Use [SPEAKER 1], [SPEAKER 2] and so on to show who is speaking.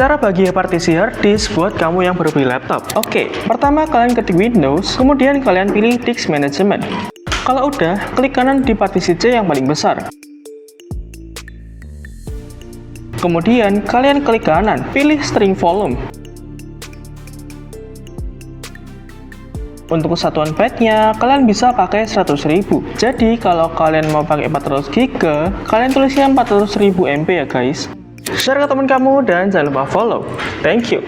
[SPEAKER 1] Cara bagi partisi hard disk buat kamu yang baru beli laptop. Oke, pertama kalian ketik Windows, kemudian kalian pilih Disk Management. Kalau udah, klik kanan di partisi C yang paling besar. Kemudian kalian klik kanan, pilih String Volume. Untuk kesatuan byte-nya, kalian bisa pakai 100.000. Jadi, kalau kalian mau pakai 400 GB, kalian tulisnya 400.000 MB ya guys. Share ke teman kamu dan jangan lupa follow. Thank you.